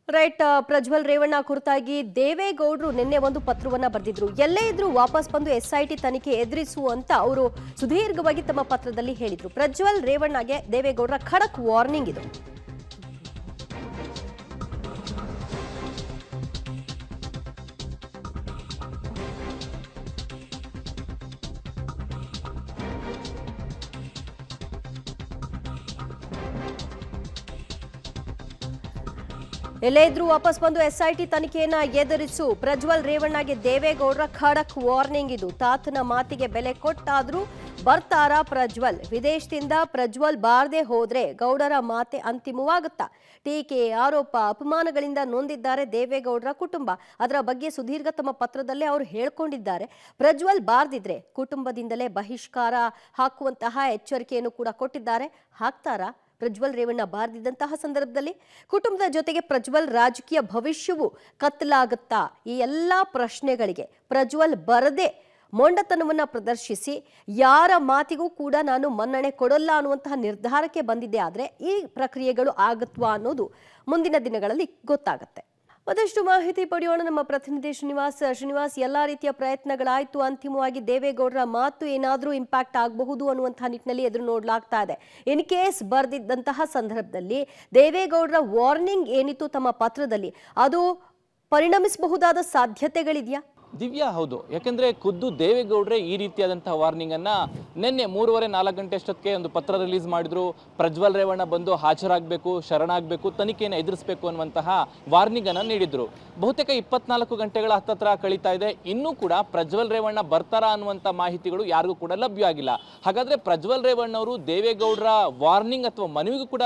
Right. Prajwal Revanna ಕುರಿತಾಗಿ ದೇವೇಗೌಡರು ನಿನ್ನೆ ಒಂದು ಪತ್ರವನ್ನ ಬರೆದಿದ್ರು. ಎಲ್ಲೇ ಇದ್ರೂ ವಾಪಸ್ ಬಂದು ಎಸ್ಐಟಿ ತನಿಖೆ ಎದುರಿಸು ಅಂತ ಅವರು ಸುದೀರ್ಘವಾಗಿ ತಮ್ಮ ಪತ್ರದಲ್ಲಿ ಹೇಳಿದ್ರು. ಪ್ರಜ್ವಲ್ ರೇವಣ್ಣಗೆ ದೇವೇಗೌಡರ ಖಡಕ್ ವಾರ್ನಿಂಗ್ ಇದು. ಎಲ್ಲೇ ಇದ್ರೂ ವಾಪಸ್ ಬಂದು ಎಸ್ಐಟಿ ತನಿಖೆಯನ್ನ ಎದುರಿಸು. ಪ್ರಜ್ವಲ್ ರೇವಣ್ಣಗೆ ದೇವೇಗೌಡರ ಖಡಕ್ ವಾರ್ನಿಂಗ್ ಇದು. ತಾತನ ಮಾತಿಗೆ ಬೆಲೆ ಕೊಟ್ಟಾದ್ರೂ ಬರ್ತಾರಾ ಪ್ರಜ್ವಲ್? ವಿದೇಶದಿಂದ ಪ್ರಜ್ವಲ್ ಬಾರದೆ ಹೋದ್ರೆ ಗೌಡರ ಮಾತೆ ಅಂತಿಮವಾಗುತ್ತಾ? ಟೀಕೆ, ಆರೋಪ, ಅಪಮಾನಗಳಿಂದ ನೊಂದಿದ್ದಾರೆ ದೇವೇಗೌಡರ ಕುಟುಂಬ. ಅದರ ಬಗ್ಗೆ ಸುದೀರ್ಘ ತಮ್ಮ ಪತ್ರದಲ್ಲೇ ಅವರು ಹೇಳ್ಕೊಂಡಿದ್ದಾರೆ. ಪ್ರಜ್ವಲ್ ಬಾರದಿದ್ರೆ ಕುಟುಂಬದಿಂದಲೇ ಬಹಿಷ್ಕಾರ ಹಾಕುವಂತಹ ಎಚ್ಚರಿಕೆಯನ್ನು ಕೂಡ ಕೊಟ್ಟಿದ್ದಾರೆ. ಹಾಕ್ತಾರಾ? ಪ್ರಜ್ವಲ್ ರೇವಣ್ಣ ಬಾರದಿದ್ದಂತಹ ಸಂದರ್ಭದಲ್ಲಿ ಕುಟುಂಬದ ಜೊತೆಗೆ ಪ್ರಜ್ವಲ್ ರಾಜಕೀಯ ಭವಿಷ್ಯವು ಕತ್ತಲಾಗುತ್ತಾ? ಈ ಎಲ್ಲಾ ಪ್ರಶ್ನೆಗಳಿಗೆ ಪ್ರಜ್ವಲ್ ಬರದೆ ಮೊಂಡತನವನ್ನ ಪ್ರದರ್ಶಿಸಿ ಯಾರ ಮಾತಿಗೂ ಕೂಡ ನಾನು ಮನ್ನಣೆ ಕೊಡಲ್ಲ ಅನ್ನುವಂತಹ ನಿರ್ಧಾರಕ್ಕೆ ಬಂದಿದ್ದೆ. ಆದರೆ ಈ ಪ್ರಕ್ರಿಯೆಗಳು ಆಗುತ್ವಾ ಅನ್ನೋದು ಮುಂದಿನ ದಿನಗಳಲ್ಲಿ ಗೊತ್ತಾಗುತ್ತೆ. ಮತ್ತಷ್ಟು ಮಾಹಿತಿ ಪಡೆಯೋಣ ನಮ್ಮ ಪ್ರತಿನಿಧಿ ಶ್ರೀನಿವಾಸ್. ಎಲ್ಲಾ ರೀತಿಯ ಪ್ರಯತ್ನಗಳಾಯ್ತು, ಅಂತಿಮವಾಗಿ ದೇವೇಗೌಡರ ಮಾತು ಏನಾದರೂ ಇಂಪ್ಯಾಕ್ಟ್ ಆಗಬಹುದು ಅನ್ನುವಂತಹ ನಿಟ್ಟಿನಲ್ಲಿ ಎದುರು ನೋಡಲಾಗ್ತಾ ಇದೆ. ಇನ್ ಕೇಸ್ ಬರ್ದಿದ್ದಂತಹ ಸಂದರ್ಭದಲ್ಲಿ ದೇವೇಗೌಡರ ವಾರ್ನಿಂಗ್ ಏನಿತ್ತು ತಮ್ಮ ಪತ್ರದಲ್ಲಿ, ಅದು ಪರಿಣಮಿಸಬಹುದಾದ ಸಾಧ್ಯತೆಗಳಿದೆಯಾ? ದಿವ್ಯಾ, ಹೌದು. ಯಾಕೆಂದ್ರೆ ಖುದ್ದು ದೇವೇಗೌಡ್ರೆ ಈ ರೀತಿಯಾದಂತಹ ವಾರ್ನಿಂಗ್ ಅನ್ನ ನಿನ್ನೆ 3:30-4 ಗಂಟೆ ಅಷ್ಟೊತ್ತಿಗೆ ಒಂದು ಪತ್ರ ರಿಲೀಸ್ ಮಾಡಿದ್ರು. ಪ್ರಜ್ವಲ್ ರೇವಣ್ಣ ಬಂದು ಹಾಜರಾಗಬೇಕು, ಶರಣಾಗಬೇಕು, ತನಿಖೆಯನ್ನು ಎದುರಿಸಬೇಕು ಅನ್ನುವಂತಹ ವಾರ್ನಿಂಗ್ ಅನ್ನ ನೀಡಿದ್ರು. ಬಹುತೇಕ 24 ಗಂಟೆಗಳ ಹತ್ತತ್ರ ಕಳೀತಾ ಇದೆ. ಇನ್ನೂ ಕೂಡ ಪ್ರಜ್ವಲ್ ರೇವಣ್ಣ ಬರ್ತಾರಾ ಅನ್ನುವಂಥ ಮಾಹಿತಿಗಳು ಯಾರಿಗೂ ಕೂಡ ಲಭ್ಯವಾಗಿಲ್ಲ. ಹಾಗಾದ್ರೆ ಪ್ರಜ್ವಲ್ ರೇವಣ್ಣ ಅವರು ದೇವೇಗೌಡರ ವಾರ್ನಿಂಗ್ ಅಥವಾ ಮನವಿಗೂ ಕೂಡ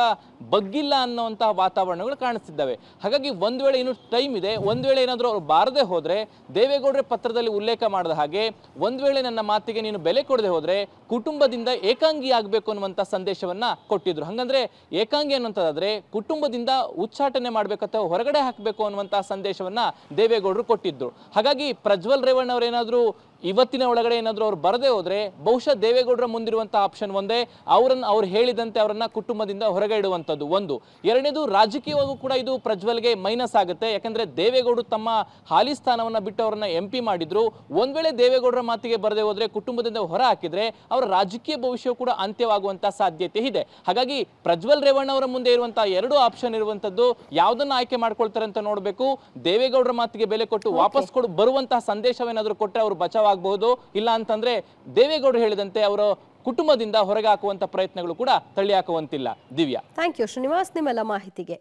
ಬಗ್ಗಿಲ್ಲ ಅನ್ನುವಂತಹ ವಾತಾವರಣಗಳು ಕಾಣಿಸ್ತಿದ್ದಾವೆ. ಹಾಗಾಗಿ ಒಂದ್ ವೇಳೆ ಇನ್ನು ಟೈಮ್ ಇದೆ, ಒಂದ್ ವೇಳೆ ಏನಾದರೂ ಅವ್ರು ಬಾರದೆ ಹೋದ್ರೆ ದೇವೇಗೌಡ ಪತ್ರದಲ್ಲಿ ಉಲ್ಲೇಖ ಮಾಡಿದ ಹಾಗೆ ಒಂದ್ ವೇಳೆ ನನ್ನ ಮಾತಿಗೆ ನೀನು ಬೆಲೆ ಕೊಡದೆ ಹೋದ್ರೆ ಕುಟುಂಬದಿಂದ ಏಕಾಂಗಿ ಆಗಬೇಕು ಅನ್ನುವಂತ ಸಂದೇಶವನ್ನ ಕೊಟ್ಟಿದ್ರು. ಹಂಗಂದ್ರೆ ಏಕಾಂಗಿ ಅನ್ನುವಂಥದ್ದಾದ್ರೆ ಕುಟುಂಬದಿಂದ ಉಚ್ಚಾಟನೆ ಮಾಡ್ಬೇಕು ಅಥವಾ ಹೊರಗಡೆ ಹಾಕಬೇಕು ಅನ್ನುವಂತಹ ಸಂದೇಶವನ್ನ ದೇವೇಗೌಡರು ಕೊಟ್ಟಿದ್ರು. ಹಾಗಾಗಿ ಪ್ರಜ್ವಲ್ ರೇವಣ್ಣ ಅವರೇನಾದ್ರೂ ಇವತ್ತಿನ ಒಳಗಡೆ ಏನಾದರೂ ಅವ್ರು ಬರದೇ ಹೋದ್ರೆ ಬಹುಶಃ ದೇವೇಗೌಡರ ಮುಂದಿರುವಂತಹ ಆಪ್ಷನ್ ಒಂದೇ, ಅವ್ರು ಹೇಳಿದಂತೆ ಅವರನ್ನ ಕುಟುಂಬದಿಂದ ಹೊರಗೆ ಇಡುವಂಥದ್ದು ಒಂದು. ಎರಡನೇದು, ರಾಜಕೀಯವಾಗೂ ಕೂಡ ಇದು ಪ್ರಜ್ವಲ್ಗೆ ಮೈನಸ್ ಆಗುತ್ತೆ. ಯಾಕಂದ್ರೆ ದೇವೇಗೌಡರು ತಮ್ಮ ಹಾಲಿ ಸ್ಥಾನವನ್ನ ಬಿಟ್ಟು ಅವರನ್ನ MP ಮಾಡಿದ್ರು. ಒಂದ್ ವೇಳೆ ದೇವೇಗೌಡರ ಮಾತಿಗೆ ಬರದೇ ಹೋದ್ರೆ, ಕುಟುಂಬದಿಂದ ಹೊರ ಹಾಕಿದ್ರೆ ಅವರ ರಾಜಕೀಯ ಭವಿಷ್ಯ ಕೂಡ ಅಂತ್ಯವಾಗುವಂತಹ ಸಾಧ್ಯತೆ ಇದೆ. ಹಾಗಾಗಿ ಪ್ರಜ್ವಲ್ ರೇವಣ್ಣ ಅವರ ಮುಂದೆ ಇರುವಂತಹ ಎರಡು ಆಪ್ಷನ್ ಇರುವಂತದ್ದು, ಯಾವ್ದನ್ನ ಆಯ್ಕೆ ಮಾಡ್ಕೊಳ್ತಾರೆ ಅಂತ ನೋಡ್ಬೇಕು. ದೇವೇಗೌಡರ ಮಾತಿಗೆ ಬೆಲೆ ಕೊಟ್ಟು ವಾಪಸ್ ಬರುವಂತಹ ಸಂದೇಶವೇನಾದ್ರೂ ಕೊಟ್ಟರೆ ಅವರು ಬಚಾವ್ ಆಗಬಹುದು. ಇಲ್ಲ ಅಂತಂದ್ರೆ ದೇವೇಗೌಡರು ಹೇಳಿದಂತೆ ಅವರ ಕುಟುಂಬದಿಂದ ಹೊರಗೆ ಹಾಕುವಂತ ಪ್ರಯತ್ನಗಳು ಕೂಡ ತಳ್ಳಿ ಹಾಕುವಂತಿಲ್ಲ. ದಿವ್ಯಾ, ಥ್ಯಾಂಕ್ ಯು ಶ್ರೀನಿವಾಸ್ ನಿಮ್ಮೆಲ್ಲ ಮಾಹಿತಿಗೆ.